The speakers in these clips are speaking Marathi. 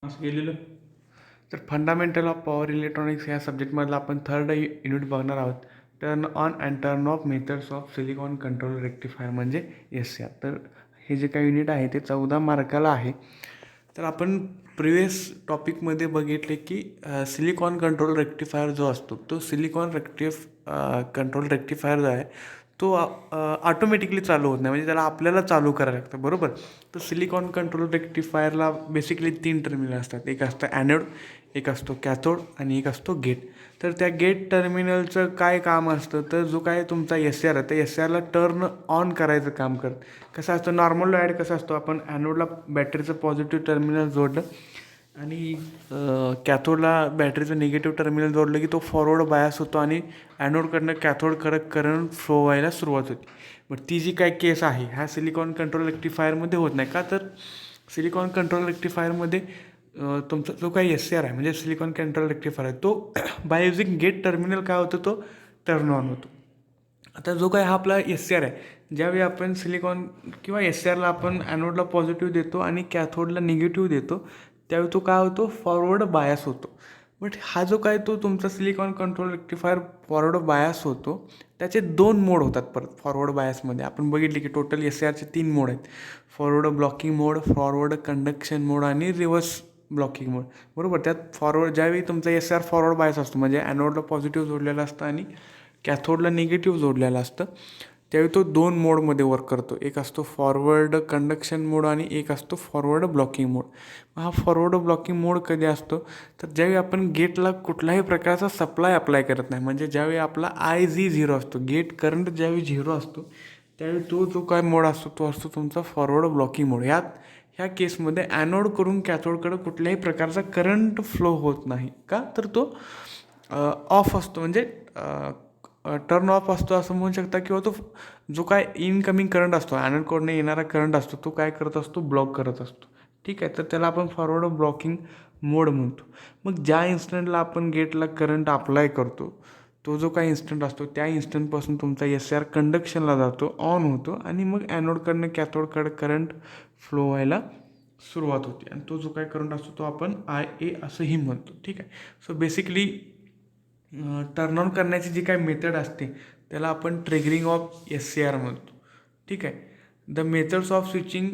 असं गेलेलं. तर फंडामेंटल ऑफ पॉवर इलेक्ट्रॉनिक्स ह्या सब्जेक्टमधला आपण थर्ड युनिट बघणार आहोत. Turn on and turn off methods of silicon control rectifier म्हणजे SCR. तर हे जे काही युनिट आहे ते 14 मार्काला आहे. तर आपण प्रिवियस टॉपिकमध्ये बघितले की सिलिकॉन कंट्रोल रेक्टिफायर जो असतो तो सिलिकॉन कंट्रोल रेक्टिफायर जो आहे तो ऑटोमॅटिकली चालू होत नाही, म्हणजे त्याला आपल्याला चालू करायला लागतं, बरोबर. तर सिलिकॉन कंट्रोल रेक्टिफायरला बेसिकली 3 टर्मिनल असतात. एक असतं ॲनोड, एक असतो कॅथोड आणि एक असतो गेट. तर त्या गेट टर्मिनलचं काय काम असतं, तर जो काय तुमचा SCR आहे त्या SCRला टर्न ऑन करायचं काम करतं. कसं असतं, नॉर्मल ॲड कसं असतो, आपण ॲनोडला बॅटरीचं पॉझिटिव्ह टर्मिनल जोडलं आणि कॅथोडला बॅटरीचं निगेटिव्ह टर्मिनल जोडलं की तो फॉरवर्ड बायास होतो आणि ॲनोडकडनं कॅथोडकडे करंट फ्लो व्हायला सुरुवात होते. बट ती जी काय केस आहे ह्या सिलिकॉन कंट्रोल रेक्टिफायरमध्ये होत नाही. का तर सिलिकॉन कंट्रोल रेक्टिफायरमध्ये तुमचा जो काही SCR आहे म्हणजे सिलिकॉन कंट्रोल रेक्टिफायर आहे तो बाय युझिंग गेट टर्मिनल काय होतो, तो टर्न ऑन होतो. आता जो काही हा आपला SCR आहे, ज्यावेळी आपण सिलिकॉन किंवा SCRला आपण ॲनोडला पॉझिटिव्ह देतो आणि कॅथोडला निगेटिव्ह देतो, त्यावेळी तो काय होतो, फॉरवर्ड बायस होतो. बट हा जो काय तो तुमचा silicon control rectifier forward bias होतो, त्याचे 2 मोड होतात परत फॉरवर्ड बायसमध्ये. आपण बघितले की टोटल SCRचे 3 मोड आहेत. फॉरवर्ड ब्लॉकिंग मोड, फॉरवर्ड कंडक्शन मोड आणि रिव्हर्स ब्लॉकिंग मोड, बरोबर. त्यात फॉरवर्ड ज्यावेळी तुमचा SCR फॉरवर्ड बायस असतो म्हणजे ॲनोडला पॉझिटिव्ह जोडलेला असतं आणि कॅथोडला निगेटिव्ह जोडलेला असतं, त्यावेळी तो 2 मोडमध्ये वर्क करतो. एक असतो फॉरवर्ड कंडक्शन मोड आणि एक असतो फॉरवर्ड ब्लॉकिंग मोड. हा फॉरवर्ड ब्लॉकिंग मोड कधी असतो, तर ज्यावेळी आपण गेटला कुठल्याही प्रकारचा सप्लाय अप्लाय करत नाही, म्हणजे ज्यावेळी आपला IG 0 असतो, गेट करंट ज्यावेळी 0 असतो, त्यावेळी तो जो काय मोड असतो तो असतो तुमचा फॉरवर्ड ब्लॉकिंग मोड. ह्या केसमध्ये ॲनोडकडून कॅथोडकडं कुठल्याही प्रकारचा करंट फ्लो होत नाही. का तर तो ऑफ असतो, म्हणजे टर्न ऑफ असतो असं म्हणू शकता. किंवा तो जो काय इनकमिंग करंट असतो, ॲनोडकडनं येणारा करंट असतो, तो काय करत असतो, ब्लॉक करत असतो. ठीक आहे, तर त्याला आपण फॉरवर्ड ब्लॉकिंग मोड म्हणतो. मग ज्या इन्स्टंटला आपण गेटला करंट अप्लाय करतो, तो जो काही इन्स्टंट असतो त्या इन्स्टंटपासून तुमचा SCR कंडक्शनला जातो, ऑन होतो आणि मग ॲनोडकडनं कॅथोडकडे करंट फ्लो व्हायला सुरुवात होते. आणि तो जो काय करंट असतो तो आपण IA असंही म्हणतो. ठीक आहे. सो बेसिकली टर्न ऑन करण्याची जी काय मेथड असते त्याला आपण ट्रिगरिंग ऑफ SCR म्हणतो. ठीक आहे. The methods of switching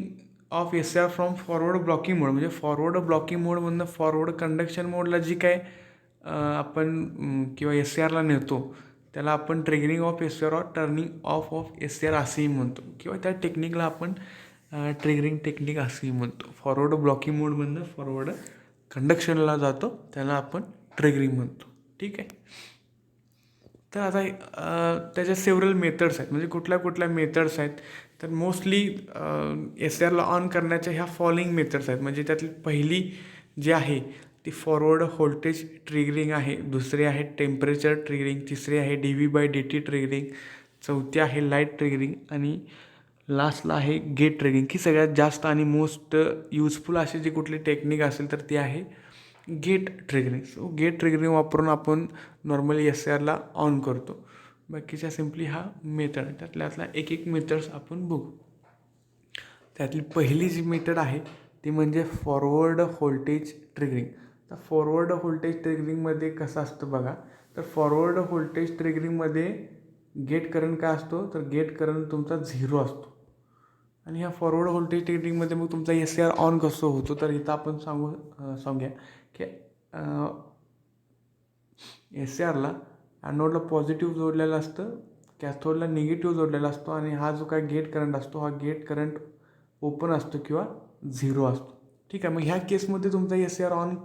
off SCR from forward blocking mode, म्हणजे फॉरवर्ड ब्लॉकिंग मोडमधनं फॉरवर्ड कंडक्शन मोडला जी काय आपण किंवा SCRला नेतो त्याला आपण triggering of SCR or turning off SCR असंही म्हणतो, किंवा त्या टेक्निकला आपण ट्रिगरिंग टेक्निक असंही म्हणतो. फॉरवर्ड ब्लॉकिंग मोडमधनं फॉरवर्ड कंडक्शनला जातो त्याला आपण ट्रिगरिंग म्हणतो. ठीक आहे. तर आता त्याच्या सेव्हरल मेथड्स आहेत, म्हणजे कुठल्या कुठल्या मेथड्स आहेत, तर मोस्टली SCRला ऑन करण्याच्या ह्या फॉलोइंग मेथड्स आहेत. म्हणजे त्यातली पहिली जी आहे ती फॉरवर्ड व्होल्टेज ट्रिगरिंग आहे, दुसरी आहे टेम्परेचर ट्रिगरिंग, तिसरी आहे dV/dt ट्रिगरिंग, चौथी आहे लाईट ट्रिगरिंग आणि लास्टला आहे गेट ट्रिगरिंग. ही सगळ्यात जास्त आणि मोस्ट युजफुल अशी जी कुठली टेक्निक असेल तर ती आहे gate triggering. So gate triggering वापरून आपण नॉर्मली SCRला ऑन करतो. बाकीच्या सिम्पली हा मेथड आहे. त्यातल्या एक एक मेथड्स आपण बघू. त्यातली पहिली जी मेथड आहे ती म्हणजे फॉरवर्ड व्होल्टेज ट्रिगरिंग. तर फॉरवर्ड व्होल्टेज ट्रिगरिंगमध्ये कसं असतं बघा, तर फॉरवर्ड व्होल्टेज ट्रिगरिंगमध्ये गेट करंट काय असतो, तर गेट करंट तुमचा 0 असतो. आणि ह्या फॉरवर्ड व्होल्टेज ट्रिगरिंगमध्ये मग तुमचा SCR ऑन कसं होतो, तर इथं आपण सांगूया की SCRला ॲनोडला पॉझिटिव्ह जोडलेलं असतं, कॅथोडला निगेटिव्ह जोडलेला असतो आणि हा जो काय गेट करंट असतो हा गेट करंट ओपन असतो किंवा 0 असतो. ठीक आहे. मग ह्या केसमध्ये तुमचा SCR ऑन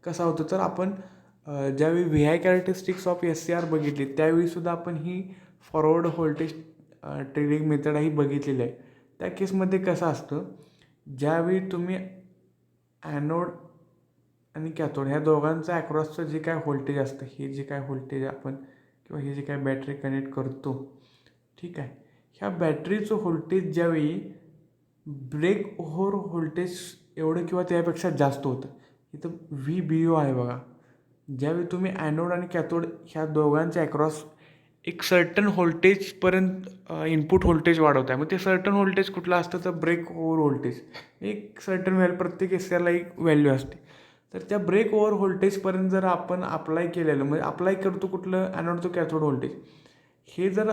कसा होतो, तर आपण ज्यावेळी VI कॅरेक्टरिस्टिक्स ऑफ SCR बघितली त्यावेळीसुद्धा आपण ही फॉरवर्ड व्होल्टेज ट्रिगरिंग मेथड ही बघितलेली आहे. त्या केसमध्ये कसं असतं, ज्यावेळी तुम्ही ॲनोड आणि कॅथोड ह्या दोघांचं ॲक्रॉसचं जे काय व्होल्टेज असतं, हे जे काय व्होल्टेज आपण किंवा हे जे काय बॅटरी कनेक्ट करतो, ठीक आहे, ह्या बॅटरीचं व्होल्टेज ज्यावेळी ब्रेक ओव्हर व्होल्टेज एवढं किंवा त्यापेक्षा जास्त होतं, इथं VBO आहे बघा. ज्यावेळी तुम्ही ॲनोड आणि कॅथोड ह्या दोघांच्या ॲक्रॉस एक सर्टन व्होल्टेजपर्यंत इनपुट व्होल्टेज वाढवत आहे, मग ते सर्टन व्होल्टेज कुठलं असतं, तर ब्रेक ओव्हर व्होल्टेज. एक सर्टन व्हॅल्यू प्रत्येक SCRला एक व्हॅल्यू असते. तर त्या ब्रेक ओव्हर व्होल्टेजपर्यंत जर आपण अप्लाय केलेलं, म्हणजे अप्लाय करतो कुठलं ॲनोड टू कॅथोड व्होल्टेज, हे जर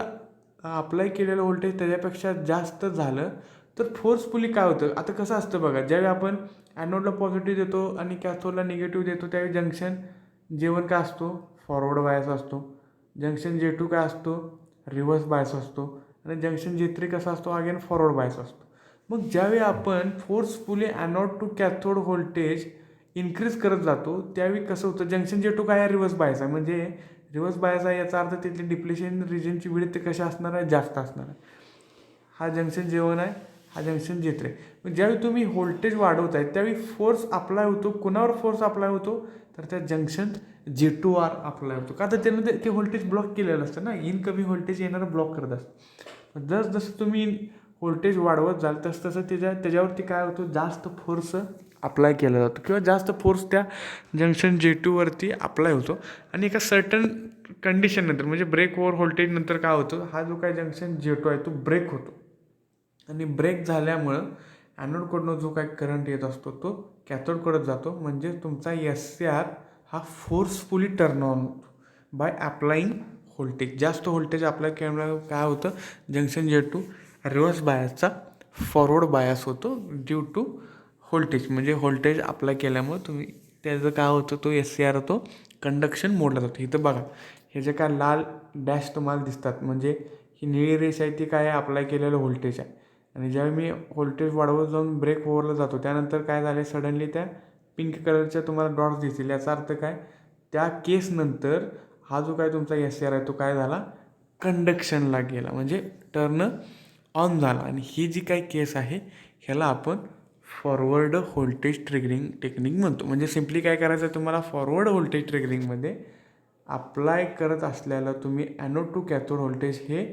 अप्लाय केलेलं व्होल्टेज त्याच्यापेक्षा जास्त झालं तर फोर्सफुली काय होतं, आता कसं असतं बघा, ज्यावेळी आपण ॲनोडला पॉझिटिव्ह देतो आणि कॅथोडला निगेटिव्ह देतो त्यावेळी जंक्शन J1 काय असतो, फॉरवर्ड बायस असतो. जंक्शन J2 काय असतो, रिव्हर्स बायस असतो. आणि जंक्शन J3 कसा असतो, अगेन फॉरवर्ड बायस असतो. मग ज्यावेळी आपण forcefully anode to cathode voltage increase करत जातो त्यावेळी कसं होतं, जंक्शन J2 काय आहे, रिव्हर्स बायस आहे. म्हणजे रिव्हर्स बायस आहे याचा अर्थ तिथली डिप्लेशन रिजनची विड्थ कशी असणार आहे, जास्त असणार आहे. हा जंक्शन J1 आहे, हा जंक्शन J3. मग ज्यावेळी तुम्ही व्होल्टेज वाढवताय त्यावेळी फोर्स अप्लाय होतो. कुणावर फोर्स अप्लाय होतो, तर त्या जंक्शन J2वर अप्लाय होतो. का तर त्यानं ते व्होल्टेज ब्लॉक केलेलं असतं ना, इनकमी व्होल्टेज येणारं ब्लॉक करत असतं. जसं तुम्ही व्होल्टेज वाढवत जाल तसं त्याच्यावरती काय होतं, जास्त फोर्स अप्लाय केला जातो किंवा जास्त फोर्स त्या जंक्शन J2वरती अप्लाय होतो. आणि एका सर्टन कंडिशननंतर म्हणजे ब्रेक ओव्हर व्होल्टेज नंतर काय होतं, हा जो काय जंक्शन J2 आहे तो ब्रेक होतो. आणि ब्रेक झाल्यामुळं ॲनोडकडनं जो काय करंट येत असतो तो कॅथोडकडे जातो. म्हणजे तुमचा SCR हा फोर्सफुली टर्न ऑन होतो बाय अप्लाईंग व्होल्टेज. जास्त व्होल्टेज अप्लाय केल्यामुळे काय होतं, जंक्शन J2 रिव्हर्स बायसचा फॉरवर्ड बायस होतो ड्यू टू व्होल्टेज. म्हणजे व्होल्टेज अप्लाय केल्यामुळे तुम्ही त्याचं काय होतं, तो SCR तो कंडक्शन मोडला जातो. इथं बघा, हे जे काय लाल डॅश तुम्हाला दिसतात म्हणजे ही निळी रेष आहे ती काय अप्लाय केलेलं व्होल्टेज आहे. आणि ज्यावेळी मी व्होल्टेज वाढवत जाऊन ब्रेक ओव्हरला जातो त्यानंतर काय झाले, सडनली त्या पिंक कलरच्या तुम्हाला डॉट्स दिसतील. याचा अर्थ काय, त्या केसनंतर हा जो काय तुमचा SCR आहे तो काय झाला, कंडक्शनला गेला म्हणजे टर्न ऑन झाला. आणि ही जी काही केस आहे ह्याला आपण फॉरवर्ड व्होल्टेज ट्रिगरिंग टेक्निक म्हणतो. म्हणजे सिम्पली काय करायचं आहे तुम्हाला, फॉरवर्ड व्होल्टेज ट्रिगरिंगमध्ये अप्लाय करत असलेलं तुम्ही ॲनोड टू कॅथोड व्होल्टेज हे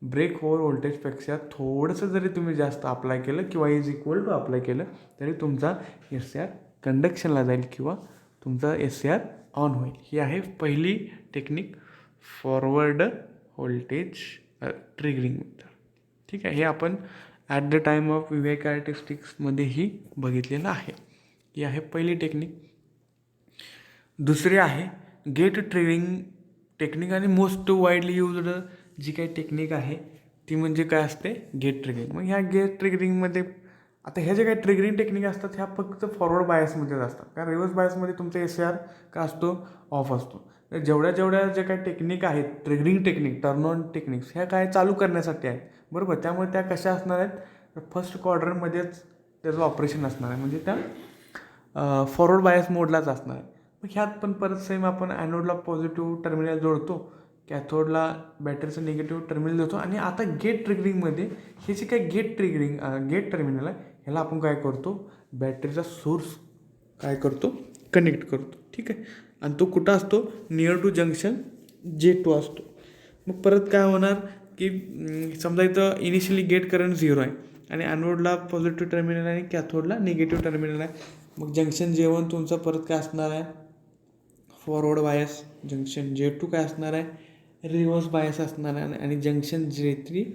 ब्रेक ओव्हर व्होल्टेजपेक्षा थोडंसं जरी तुम्ही जास्त अप्लाय केलं किंवा इज इक्वल टू अप्लाय केलं तरी तुमचा SCR कंडक्शनला जाईल किंवा तुमचा SCR ऑन होईल. ही आहे पहिली technique, forward voltage triggering method. ठीक आहे, हे आपण at the time of VI कॅरेक्टरिस्टिक्समध्येही बघितलेलं आहे. ही आहे पहिली टेक्निक. दुसरी आहे गेट ट्रिगरिंग टेक्निक. आणि मोस्ट वाईडली यूज्ड जी काही टेक्निक आहे ती म्हणजे काय असते, गेट ट्रिगरिंग. मग ह्या गेट ट्रिगरिंगमध्ये आता ह्या ज्या काही ट्रिगरिंग टेक्निक असतात ह्या फक्त फॉरवर्ड बायसमध्येच असतात. कारण रिव्हर्स बायसमध्ये तुमचा SCR का असतो, ऑफ असतो. तर जेवढ्या ज्या काही टेक्निक आहेत triggering technique, turn on techniques, ह्या काय चालू करण्यासाठी आहेत, बरोबर. त्यामुळे त्या कशा असणार आहेत, फर्स्ट क्वाड्रंटमध्येच त्याचं ऑपरेशन असणार आहे. म्हणजे त्या फॉरवर्ड बायस मोडलाच असणार आहे. मग ह्यात पण परत सेम आपण ॲनोडला पॉझिटिव्ह टर्मिनल जोडतो, कॅथोडला बॅटरीचं निगेटिव्ह टर्मिनल देतो. आणि आता गेट ट्रिगरिंगमध्ये हे जे काही गेट टर्मिनल आहे ह्याला आपण काय करतो, बॅटरीचा सोर्स काय करतो, कनेक्ट करतो. ठीक आहे, आणि तो कुठं असतो, नियर टू जंक्शन J2 असतो. मग परत काय होणार की समजा इथं इनिशियली गेट करंट 0 आहे आणि ॲनोडला पॉझिटिव्ह टर्मिनल आहे आणि कॅथोडला निगेटिव्ह टर्मिनल आहे. मग जंक्शन J1 तुमचं परत काय असणार आहे, फॉरवर्ड बायस. जंक्शन J2 काय असणार आहे, रिव्हर्स बायस असणार आहे. आणि junction J3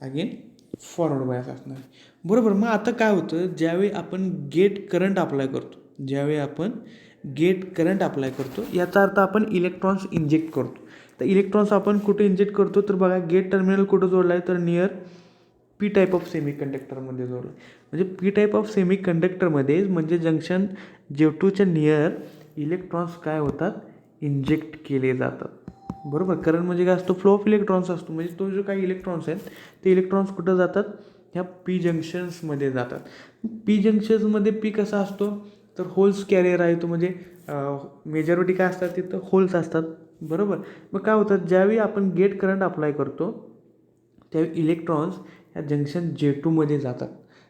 again forward bias असणार आहे, बरोबर. मग आता काय होतं, ज्यावेळी आपण गेट करंट अप्लाय करतो याचा अर्थ आपण इलेक्ट्रॉन्स इंजेक्ट करतो. तर इलेक्ट्रॉन्स आपण कुठे इंजेक्ट करतो, तर बघा गेट टर्मिनल कुठं जोडला आहे, तर near P type of semi कंडक्टरमध्ये जोडला आहे. म्हणजे P टाईप ऑफ सेमी कंडक्टरमध्ये म्हणजे जंक्शन J2च्या नियर इलेक्ट्रॉन्स काय होतात, इंजेक्ट केले जातात, बरोबर. करंट म्हणजे काय असतो, फ्लो ऑफ इलेक्ट्रॉन्स असतो. म्हणजे तो जो काही इलेक्ट्रॉन्स आहेत ते इलेक्ट्रॉन्स कुठं जातात, ह्या P जंक्शन्समध्ये जातात. P जंक्शन्समध्ये P कसा असतो, तर होल्स कॅरियर आहे तो. म्हणजे मेजॉरिटी काय असतात तिथं, होल्स असतात, बरोबर. मग काय होतं, ज्यावेळी आपण गेट करंट अप्लाय करतो त्यावेळी इलेक्ट्रॉन्स ह्या जंक्शन J2मध्ये जातात.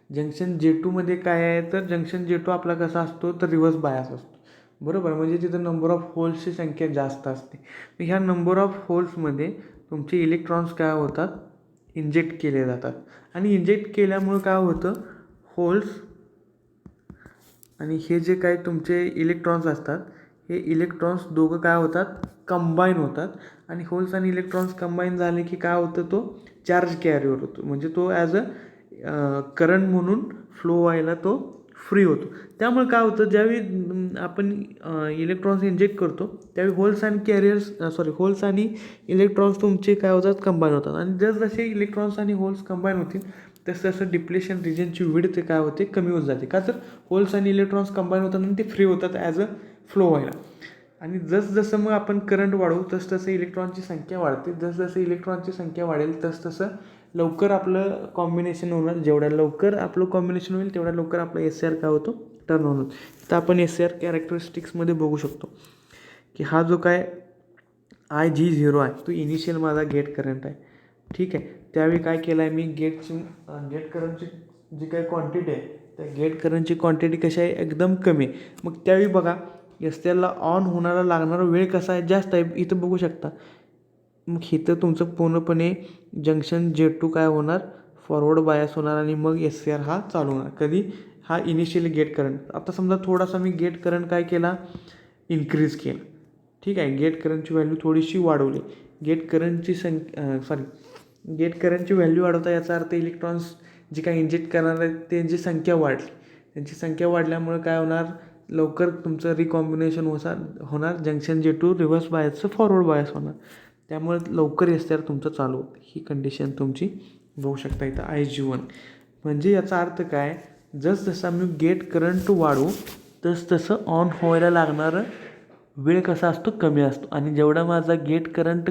जंक्शन J2मध्ये काय आहे, तर जंक्शन J2 आपला कसा असतो, तर रिव्हर्स बायस असतो, बरोबर. म्हणजे तिथं नंबर ऑफ होल्सची संख्या जास्त असते. ह्या नंबर ऑफ होल्समध्ये तुमचे इलेक्ट्रॉन्स काय होतात, इंजेक्ट केले जातात. आणि इंजेक्ट केल्यामुळं काय होतं, होल्स आणि हे जे काही तुमचे इलेक्ट्रॉन्स असतात हे इलेक्ट्रॉन्स दोघं काय होतात, कंबाईन होतात. आणि होल्स आणि इलेक्ट्रॉन्स कंबाईन झाले की काय होतं, तो चार्ज कॅरियर होतो. म्हणजे तो ॲज अ करंट म्हणून फ्लो व्हायला तो फ्री होतो. त्यामुळे काय होतं, ज्यावेळी आपण इलेक्ट्रॉन्स इंजेक्ट करतो त्यावेळी होल्स आणि इलेक्ट्रॉन्स तुमचे काय होतात, कंबाईन होतात. आणि जसजसे इलेक्ट्रॉन्स आणि होल्स कंबाईन होतील तसं डिप्लेशन रिजनची विड्थ काय होते, कमी होत जाते. का तर होल्स आणि इलेक्ट्रॉन्स कंबाईन होतात आणि ते फ्री होतात ॲज अ फ्लो व्हायला. आणि जसजसं मग आपण करंट वाढवू तसतसं इलेक्ट्रॉनची संख्या वाढते. जसजसं इलेक्ट्रॉनची संख्या वाढेल तसतसं लवकर आपलं कॉम्बिनेशन होणार. जेवढ्या लवकर आपलं कॉम्बिनेशन होईल तेवढ्या लवकर आपला SCR काय होतो, टर्न ऑन होतो. तर आपण SCR कॅरेक्टरिस्टिक्समध्ये बघू शकतो की हा जो काय IG0 आहे तो इनिशियल माझा गेट करंट आहे. ठीक आहे. त्यावेळी काय केलं आहे मी, गेट करंटची जी काही क्वांटिटी आहे त्या गेट करंटची क्वांटिटी कशी आहे, एकदम कमी आहे. मग त्यावेळी बघा SCRला ऑन होणारा लागणारा वेळ कसा आहे, जास्त आहे. इथं बघू शकता. मग इथं तुमचं पूर्णपणे जंक्शन J2 काय होणार, फॉरवर्ड बायस होणार आणि मग SCR हा चालू होणार. कधी, हा इनिशियली गेट करंट. आता समजा थोडासा मी गेट करंट काय केला, इन्क्रीज केला. ठीक आहे. गेट करंटची व्हॅल्यू थोडीशी वाढवली. गेट करंटची व्हॅल्यू वाढवता याचा अर्थ इलेक्ट्रॉन्स जे काही इंजेक्ट करणार आहेत त्यांची संख्या वाढली. त्यांची संख्या वाढल्यामुळे काय होणार, लवकर तुमचं रिकॉम्बिनेशन होणार. जंक्शन J2 रिव्हर्स बायसचं फॉरवर्ड बायस होणार. त्यामुळे लवकर SCR तुमचं चालू होतं. ही कंडिशन तुमची बघू शकता इथं IG1. म्हणजे याचा अर्थ काय, जसजसं आम्ही गेट करंट वाढवू तसं ऑन व्हायला लागणारं वेळ कसा असतो, कमी असतो. आणि जेवढा माझा गेट करंट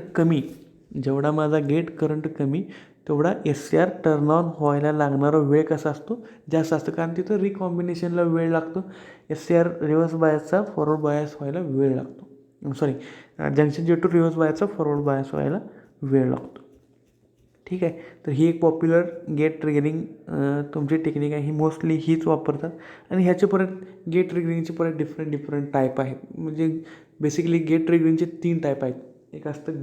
कमी तेवढा SCR टर्न ऑन व्हायला लागणारा वेळ कसा असतो, जास्त असतो. कारण तिथं रिकॉम्बिनेशनला वेळ लागतो. SCR रिव्हर्स बायसचा फॉरवर्ड बायस व्हायला वेळ लागतो. जंक्शन J2 रिव्हर्स बायसचा फॉरवर्ड बायस व्हायला वेळ लागतो. ठीक आहे. तर ही एक पॉप्युलर गेट ट्रिगरिंग तुमची टेक्निक आहे. ही मोस्टली हीच वापरतात. आणि ह्याचे परत गेट ट्रिगरिंगचे परत डिफरंट टाईप आहेत. म्हणजे बेसिकली गेट ट्रिगरिंगचे 3 टाईप आहेत. एक असतं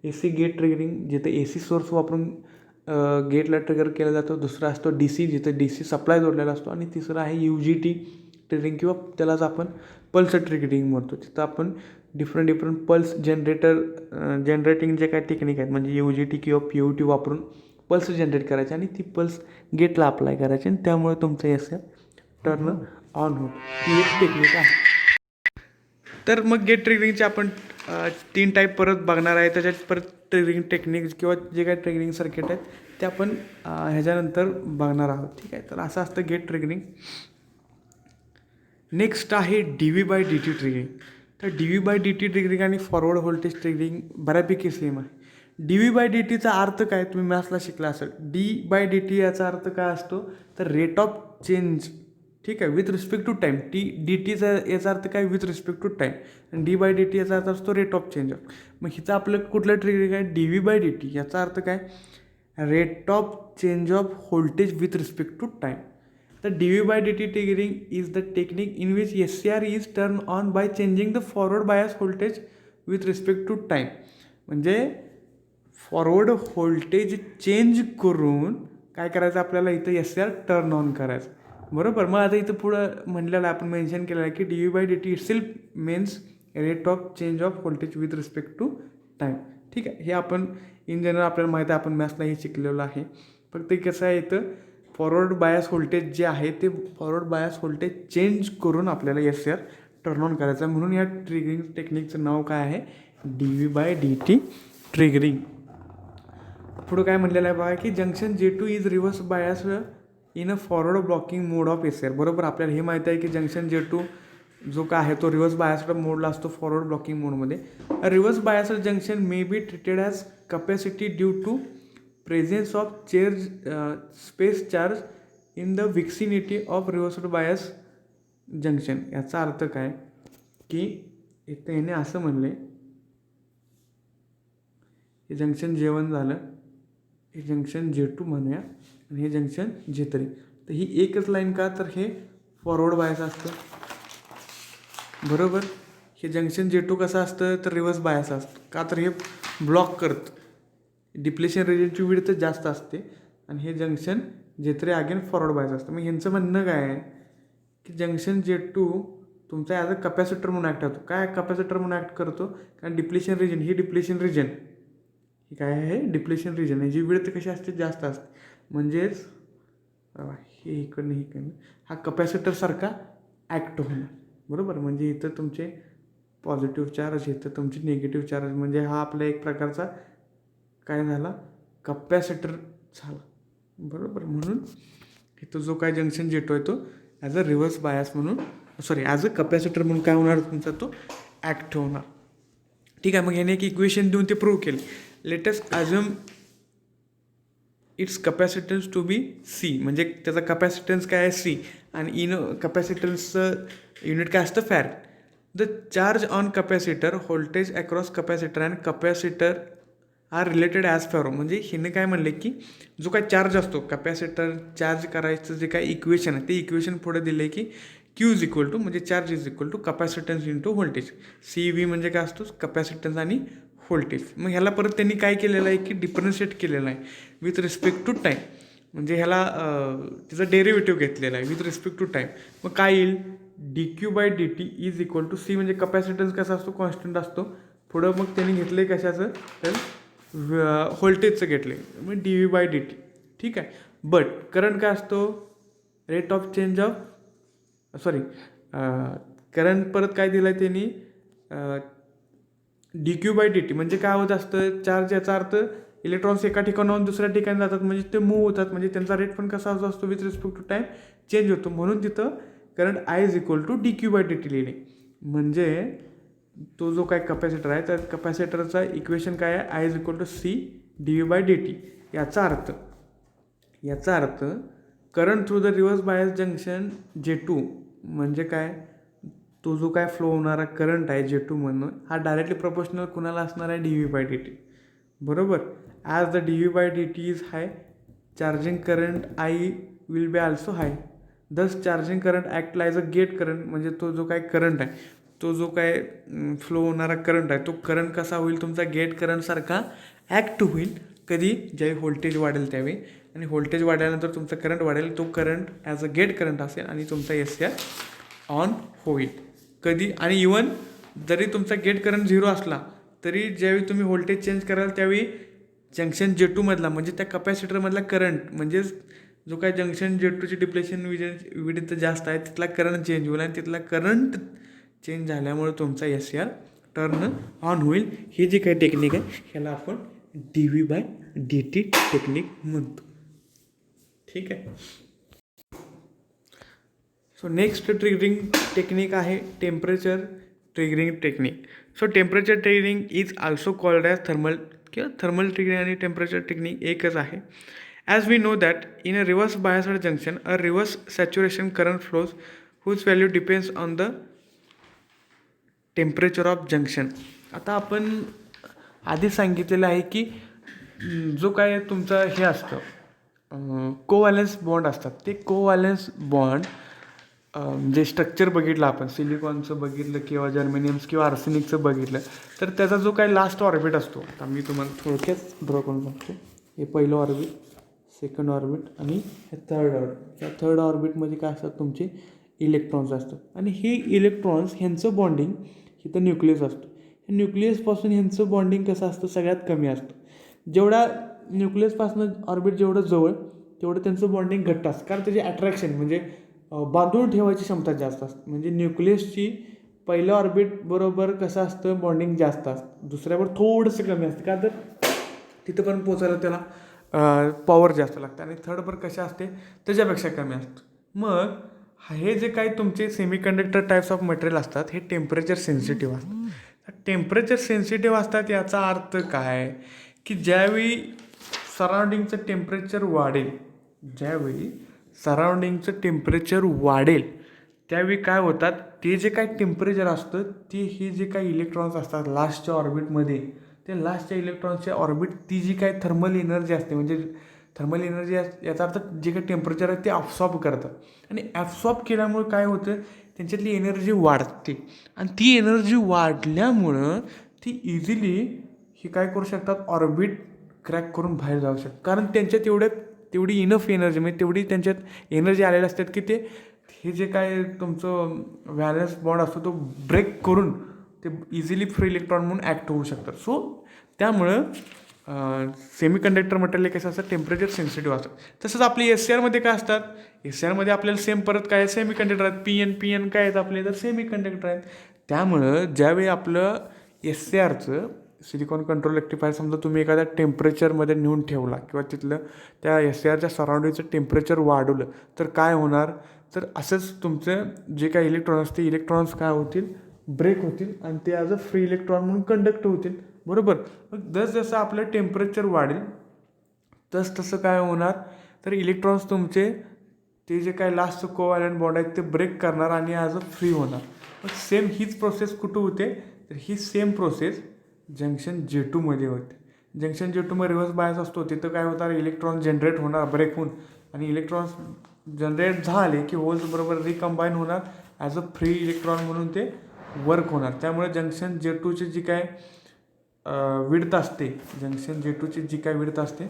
AC गेट ट्रिगरिंग, जिथे AC सोर्स वापरून गेटला ट्रिगर केला जातो. दुसरा असतो DC, जिथे DC सप्लाय जोडलेला असतो. आणि तिसरं आहे UJT ट्रिगरिंग किंवा त्यालाच आपण पल्स ट्रिगरिंग म्हणतो. तिथं आपण डिफरंट पल्स जनरेटिंग जे काही टेक्निक आहेत, म्हणजे UJT किंवा POT वापरून पल्स जनरेट करायचे आणि ती पल्स गेटला अप्लाय करायची आणि त्यामुळे तुमचं SCR टर्न ऑन होतं. ही एक टेक्निक आहे. तर मग गेट ट्रिगरिंगचे आपण 3 टाईप परत बघणार आहे. त्याच्यात परत ट्रिगरिंग टेक्निक किंवा जे काही ट्रिगरिंग सर्किट आहेत ते आपण ह्याच्यानंतर बघणार आहोत. ठीक आहे. तर असं असतं गेट ट्रिगरिंग. नेक्स्ट आहे dV/dt ट्रिगरिंग. तर dV/dt ट्रिगरिंग आणि फॉरवर्ड व्होल्टेज ट्रिगरिंग बऱ्यापैकी सेम आहे. dV/dtचा अर्थ काय, तुम्ही मॅथ्सला शिकला असेल. d/dt याचा अर्थ काय असतो, तर रेट ऑफ चेंज. ठीक आहे, विथ रिस्पेक्ट टू टाईम. DTचा याचा अर्थ काय, विथ रिस्पेक्ट टू टाईम. आणि d/dt याचा अर्थ असतो रेट ऑफ चेंज. मग हिचं आपलं कुठलं ट्रिगरिंग आहे, dV/dt. याचा अर्थ काय, rate of change of voltage with respect to time. The dV/dt triggering is the technique in which SCR is turned on by changing the forward bias voltage with respect to time. म्हणजे फॉरवर्ड व्होल्टेज चेंज करून काय करायचं आपल्याला, इथं SCR टर्न ऑन करायचं. बरोबर. मग आता इथं पुढं म्हणलेलं आपण मेन्शन केलेलं आहे की dV/dt itself means rate of change of voltage with respect to time. ठीक आहे. हे आपण इन जनरल आपल्याला माहीत आहे, आपण मॅथ्सला हे शिकलेलं आहे. फक्त ते कसं आहे, इथं फॉरवर्ड बायस व्होल्टेज जे आहे ते फॉरवर्ड बायस व्होल्टेज चेंज करून आपल्याला SCR टर्न ऑन करायचं आहे. म्हणून या ट्रिगरिंग टेक्निकचं नाव काय आहे, dV/dt ट्रिगरिंग. पुढं काय म्हटलेलं आहे बघा की junction J2 is reverse bias in a forward blocking mode of SCR. बरोबर. आपल्याला हे माहिती आहे की जंक्शन J2 जो काय आहे तो रिव्हर्स बायस्ड मोडला असतो, फॉरवर्ड ब्लॉकिंग मोडमध्ये. Reverse biased junction may be treated as capacity due to presence of space charge in the vicinity of reversed bias junction. याचा अर्थ काय की इथं याने असं म्हणले, हे जंक्शन J1 झालं, हे जंक्शन J2 म्हणूया आणि हे जंक्शन J3. तर ही एकच लाईन का, तर हे फॉरवर्ड बायस असतं. बरोबर. हे जंक्शन J2 कसं असतं, तर रिव्हर्स बायस असतं. का, तर हे ब्लॉक करतं. डिप्लेशन रिजनची विड्थ जास्त असते आणि हे junction J3 again forward bias असतं. मग ह्यांचं म्हणणं काय आहे की जंक्शन J2 तुमचा ॲज अ कपॅसिटर म्हणून ॲक्ट होतो. काय कपॅसिटर म्हणून ॲक्ट करतो, कारण डिप्लेशन रिजन, ही डिप्लेशन रिजन ही काय आहे, डिप्लेशन रिजन. ह्याची विड्थ कशी असते, जास्त असते. म्हणजेच हे इकडनं हा कपॅसिटरसारखा ॲक्ट होणार, बरोबर. म्हणजे इथं तुमचे पॉझिटिव्ह चार्ज, इथं तुमचे निगेटिव्ह चार्ज, म्हणजे हा आपला एक प्रकारचा काय झाला, कपॅसिटर झाला, बरोबर. म्हणून इथं जो काय जंक्शन जेटो आहे तो ॲज अ रिव्हर्स बायस म्हणून, सॉरी ॲज अ कपॅसिटर म्हणून काय होणार तुमचा तो ॲक्ट होणार. ठीक आहे. मग ह्याने एक इक्वेशन देऊन ते प्रूव्ह केले. Let us assume its capacitance to be C, म्हणजे त्याचा कपॅसिटन्स काय आहे सी, आणि कपॅसिटन्सचं युनिट काय असतं farad. The charge on capacitor, voltage across capacitor and capacitor are related as follow. म्हणजे हिने काय म्हणले की जो काय चार्ज असतो, कपॅसिटर चार्ज करायचं जे काय इक्वेशन आहे ते इक्वेशन पुढे दिले की क्यू इज इक्वल टू, म्हणजे charge is equal to capacitance into voltage. C V म्हणजे काय असतो कपॅसिटन्स आणि व्होल्टेज. मग ह्याला परत त्यांनी काय केलेलं आहे की डिफरन्शिएट केलेलं आहे विथ रिस्पेक्ट टू टाईम. म्हणजे ह्याला त्याचा डेरिव्हेटिव्ह घेतलेला आहे विथ रिस्पेक्ट टू टाईम. मग काय येईल, D Q by D T is equal to C, म्हणजे कपॅसिटन्स कसा असतो कॉन्स्टंट असतो. पुढं मग त्यांनी घेतले कशाचं तर व्होल्टेजचं घेतले, मग D V by D T. ठीक आहे. बट करंट काय असतो, rate of change of sorry current परत काय दिलं आहे त्यांनी D Q by D T. म्हणजे काय होत असतं चार्ज, याचा अर्थ इलेक्ट्रॉन्स एका ठिकाणाहून दुसऱ्या ठिकाणी जातात, म्हणजे ते मूव्ह होतात, म्हणजे त्यांचा रेट पण कसा असतो with respect to time change होतो. म्हणून तिथं current I is equal to D Q by D T लिहिणे. म्हणजे तो जो काय कपॅसिटर आहे त्या कपॅसिटरचा इक्वेशन काय आहे, I is equal to C D V by D T. याचा अर्थ current through the reverse bias junction J two, म्हणजे काय तो जो काय फ्लो होणारा करंट आहे जे टू म्हणून हा डायरेक्टली प्रोपोर्शनल कुणाला असणार आहे, D V by D T, बरोबर. As the D V by D T is high, charging current I will be also high. Thus charging current act lies a gate current, म्हणजे तो जो काय करंट आहे, तो जो काय फ्लो होणारा करंट आहे तो करंट कसा होईल तुमचा गेट करंटसारखा ॲक्ट होईल. कधी, ज्यावेळी व्होल्टेज वाढेल त्यावेळी, आणि व्होल्टेज वाढल्यानंतर तुमचा करंट वाढेल, तो current as a gate current असेल आणि तुमचा एस सी आर ऑन होईल. कधी, आणि इवन जरी तुमचा गेट करंट 0 असला तरी ज्यावेळी तुम्ही व्होल्टेज चेंज कराल त्यावेळी जंक्शन जे टूमधला, म्हणजे त्या कपॅसिटरमधला करंट, म्हणजेच जो काय जंक्शन जे टूची डिप्लेशन विविधता जास्त आहे तिथला करंट चेंज होईल, आणि तिथला करंट चेंज झाल्यामुळे तुमचा S C R turn on होईल. ही जी काही टेक्निक आहे ह्याला आपण D V by D T technique म्हणतो. ठीक आहे. सो नेक्स्ट ट्रिगरिंग टेक्निक आहे temperature triggering technique. So temperature triggering is also called as thermal, किंवा थर्मल ट्रिगरिंग आणि टेम्परेचर टेक्निक एकच आहे. As we know that in a reverse biased junction a reverse saturation current flows whose value depends on the temperature of junction. आता आपण आधी सांगितलेलं आहे की जो काय तुमचा हे असतं कोव्हॅलन्स बॉन्ड असतात, ते कोव्हॅलन्स बॉन्ड जे स्ट्रक्चर बघितलं आपण सिलिकॉनचं बघितलं किंवा जर्मेनियम्स किंवा आर्सेनिकचं बघितलं, तर त्याचा जो काही लास्ट ऑर्बिट असतो, आता मी तुम्हाला थोडक्यात ड्रॉ करून सांगतो. हे पहिलं ऑर्बिट, सेकंड ऑर्बिट आणि हे थर्ड ऑर्बिट. या थर्ड ऑर्बिटमध्ये काय असतात तुमचे इलेक्ट्रॉन्स असतात, आणि हे इलेक्ट्रॉन्स ह्यांचं बॉन्डिंग इथं न्यूक्लियस असतो. हे न्यूक्लियसपासून ह्यांचं बॉन्डिंग कसं असतं सगळ्यात कमी असतं. जेवढा न्यूक्लियसपासून ऑर्बिट जेवढं जवळ तेवढं त्यांचं बॉन्डिंग घट्ट असतं, कारण त्याची अट्रॅक्शन म्हणजे बांधून ठेवायची क्षमता जास्त असते. म्हणजे न्यूक्लियसची पहिल्या ऑर्बिट बरोबर कसं असतं बॉन्डिंग जास्त असतं, दुसऱ्यावर थोडंसं कमी असतं, का तर तिथंपर्यंत पोचायला त्याला पॉवर जास्त लागते, आणि थर्डवर कशा असते त्याच्यापेक्षा कमी असतं. मग हे जे काही तुमचे सेमीकंडक्टर टाईप्स ऑफ मटेरियल असतात हे टेम्परेचर सेन्सिटिव्ह असतात. टेम्परेचर सेन्सिटिव्ह असतात याचा अर्थ काय की ज्यावेळी सराउंडिंगचं टेम्परेचर वाढेल त्यावेळी काय होतात, ते जे काही टेम्परेचर असतं ते हे जे काही इलेक्ट्रॉन्स असतात लास्टच्या ऑर्बिटमध्ये, ते लास्टच्या इलेक्ट्रॉन्सच्या ऑर्बिट ती जी काही थर्मल एनर्जी असते, म्हणजे थर्मल एनर्जी याचा अर्थ जे काही टेम्परेचर आहे ते ॲब्सॉर्ब करतात, आणि ॲब्सॉर्ब केल्यामुळे काय होतं त्यांच्यातली एनर्जी वाढते, आणि ती एनर्जी वाढल्यामुळं ती इझिली हे काय करू शकतात ऑर्बिट क्रॅक करून बाहेर जाऊ शकतात, कारण त्यांच्यात तेवढी इनफ एनर्जी, म्हणजे तेवढी त्यांच्यात एनर्जी आलेली असतात की ते हे जे काय तुमचं व्हॅलन्स बॉन्ड असतो तो ब्रेक करून ते इझिली फ्री इलेक्ट्रॉन म्हणून ॲक्ट होऊ शकतात. सो त्यामुळं सेमी कंडक्टर मटेरियल कसं असतं, टेम्परेचर सेन्सिटिव्ह असतं. तसंच आपली SCRमध्ये काय असतात, SCRमध्ये आपल्याला सेम परत काय सेमी कंडक्टर आहेत. PN काय आहेत आपले, तर सेमी कंडक्टर आहेत. त्यामुळं ज्यावेळी आपलं SCRचं सिलिकॉन कंट्रोल रेक्टिफायर समजा तुम्ही एखाद्या टेम्परेचरमध्ये नेऊन ठेवला किंवा तिथलं त्या SCRच्या सराउंडिंगचं टेम्परेचर वाढवलं तर काय होणार, तर असंच तुमचं जे काही इलेक्ट्रॉन असते, इलेक्ट्रॉन्स काय होतील, ब्रेक होतील आणि ते ॲज अ फ्री इलेक्ट्रॉन म्हणून कंडक्ट होतील. बरोबर. मग जसं आपलं टेम्परेचर वाढेल तसं काय होणार, तर इलेक्ट्रॉन्स तुमचे ते जे काय लास्ट कोव्हॅलंट बॉन्ड आहेत ते ब्रेक करणार आणि ॲज अ फ्री होणार. मग सेम हीच प्रोसेस कुठं होते, तर ही सेम प्रोसेस जंक्शन J2 मध्ये होते. जंक्शन J2 मध्ये रिव्हर्स बायस असतो. तिथं काय होणार, इलेक्ट्रॉन जनरेट होणार ब्रेक होऊन आणि इलेक्ट्रॉन्स जनरेट झाले की होल्स बरोबर रिकंबाईन होणार ॲज अ फ्री इलेक्ट्रॉन म्हणून ते वर्क होणार. त्यामुळे जंक्शन J2ची जी काय विड्थ असते, जंक्शन J2ची जी काय विड्थ असते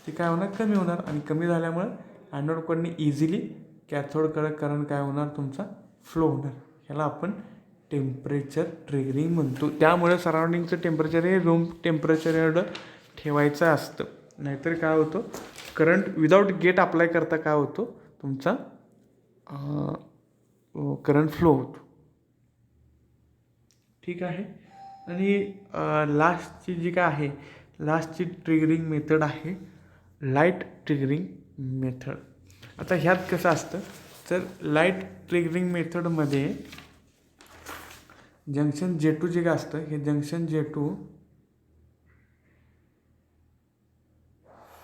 ती काय होणार, कमी होणार आणि कमी झाल्यामुळे ॲनोडकडनं इझिली कॅथोडकडे करंट काय होणार, तुमचा फ्लो होणार. ह्याला आपण टेम्परेचर ट्रिगरिंग म्हणतो. त्यामुळे सराउंडिंगचं टेम्परेचर हे रूम टेम्परेचर एवढं ठेवायचं असतं. नाहीतर काय होतं, करंट विदाऊट गेट अप्लाय करता काय होतो, तुमचा करंट फ्लो होतो. ठीक आहे. आणि लास्टची जी काय आहे, लास्टची ट्रिगरिंग मेथड आहे लाईट ट्रिगरिंग मेथड. आता ह्यात कसं असतं, तर लाईट ट्रिगरिंग मेथडमध्ये जंक्शन J2 जे काय असतं, हे जंक्शन J2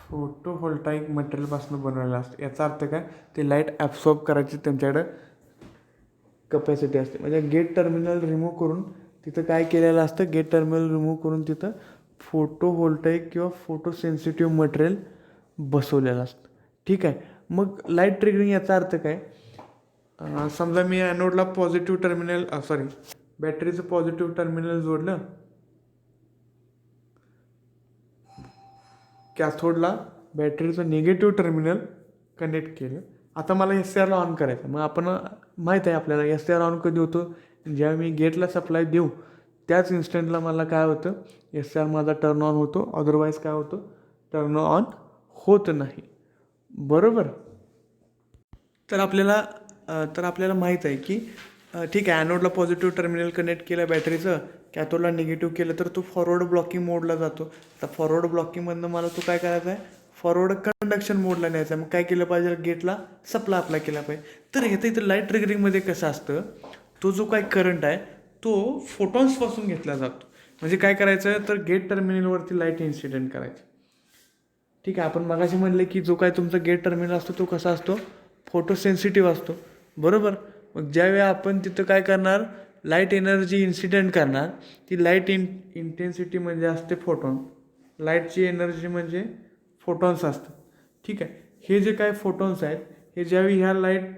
फोटोव्होल्टाईक मटेरियलपासून बनवलेलं असतं. याचा अर्थ काय, ते लाईट ॲब्सॉर्ब करायची त्यांच्याकडं कपॅसिटी असते. म्हणजे गेट टर्मिनल रिमूव्ह करून तिथं काय केलेलं असतं, गेट टर्मिनल रिमूव्ह करून तिथं फोटोव्होल्टाईक किंवा फोटो सेन्सिटिव्ह मटेरियल बसवलेलं असतं. ठीक आहे. मग लाईट ट्रिगरिंग याचा अर्थ काय, समजा मी ॲनोडला पॉझिटिव्ह टर्मिनल बॅटरीचं पॉझिटिव्ह टर्मिनल जोडलं, कॅथोडला बॅटरीचं निगेटिव्ह टर्मिनल कनेक्ट केलं. आता मला SCRला ऑन करायचं. मग आपण माहीत आहे आपल्याला SCR ऑन कधी होतो, जेव्हा मी गेटला सप्लाय देऊ त्याच इन्स्टंटला मला काय होतं, SCR माझा टर्न ऑन होतो. अदरवाईज काय होतं, टर्न ऑन होत नाही. बरोबर. तर आपल्याला माहीत आहे की ठीक आहे, ॲनोडला पॉझिटिव्ह टर्मिनल कनेक्ट केलं बॅटरीचं, कॅथोडला निगेटिव्ह केलं तर तो फॉरवर्ड ब्लॉकिंग मोडला जातो. आता फॉरवर्ड ब्लॉकिंगमधनं मला तो काय करायचा आहे, फॉरवर्ड कंडक्शन मोडला न्यायचा आहे. मग काय केलं पाहिजे, गेटला सप्लाय अप्लाय केला पाहिजे. तर इथं लाईट ट्रिगरिंगमध्ये कसं असतं, तो जो काय करंट आहे तो फोटॉन्सपासून घेतला जातो. म्हणजे काय करायचं, तर गेट टर्मिनलवरती लाईट इन्सिडेंट करायची. ठीक आहे. आपण मगाशी म्हणले की जो काय तुमचा गेट टर्मिनल असतो तो कसा असतो, फोटो सेन्सिटिव्ह असतो. बरोबर. मग ज्यावेळी आपण तिथं काय करणार, लाईट एनर्जी इन्सिडेंट करणार, ती लाईट इंटेन्सिटी म्हणजे असते फोटॉन. लाईटची एनर्जी म्हणजे फोटॉन्स असतात. ठीक आहे. हे जे काय फोटॉन्स आहेत, हे ज्यावेळी ह्या लाईट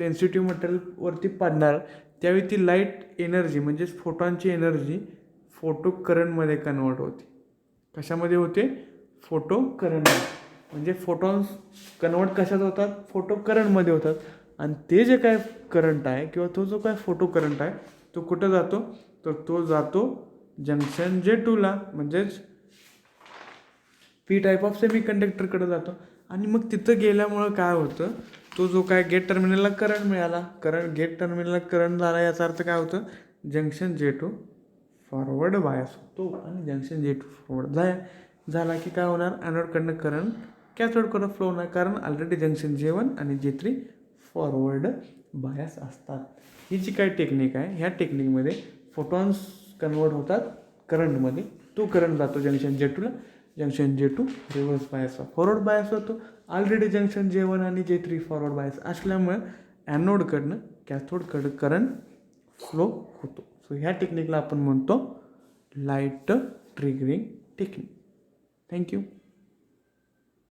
सेन्सिटिव्ह मटेरियलवरती पडणार त्यावेळी ती लाईट एनर्जी म्हणजेच फोटॉनची एनर्जी फोटो करंटमध्ये कन्वर्ट होते. कशामध्ये होते, फोटो करंटमध्ये. म्हणजे फोटॉन्स कन्वर्ट कशात होतात, फोटो करंटमध्ये होतात. आणि ते जे काय करंट आहे किंवा तो जो काय फोटो करंट आहे तो कुठं जातो, तर तो जातो जंक्शन J2ला, म्हणजेच P टाईप ऑफ सेमी कंडक्टरकडे जातो. आणि मग तिथं गेल्यामुळं काय होतं, तो जो काय गेट टर्मिनलला करंट मिळाला, गेट टर्मिनलला करंट झाला, याचा अर्थ काय होतं, जंक्शन J2 फॉरवर्ड बायस होतो. आणि जंक्शन J2 फॉरवर्ड झाला की काय होणार, ॲनोडकडनं करंट कॅथोडकडं फ्लो होणार, कारण ऑलरेडी जंक्शन J1 आणि J3 फॉरवर्ड बायस असतात. ही जी काय टेक्निक आहे, ह्या टेक्निकमध्ये फोटॉन्स कन्वर्ट होतात करंटमध्ये. तो करंट जातो जंक्शन J2ला, जंक्शन J2 रिव्हर्स बायसला फॉरवर्ड बायस होतो. ऑलरेडी जंक्शन J1 आणि J3 फॉरवर्ड बायस असल्यामुळे ॲनोडकडनं कॅथोडकडं करंट फ्लो होतो. सो ह्या टेक्निकला आपण म्हणतो लाईट ट्रिगरिंग टेक्निक. थँक्यू.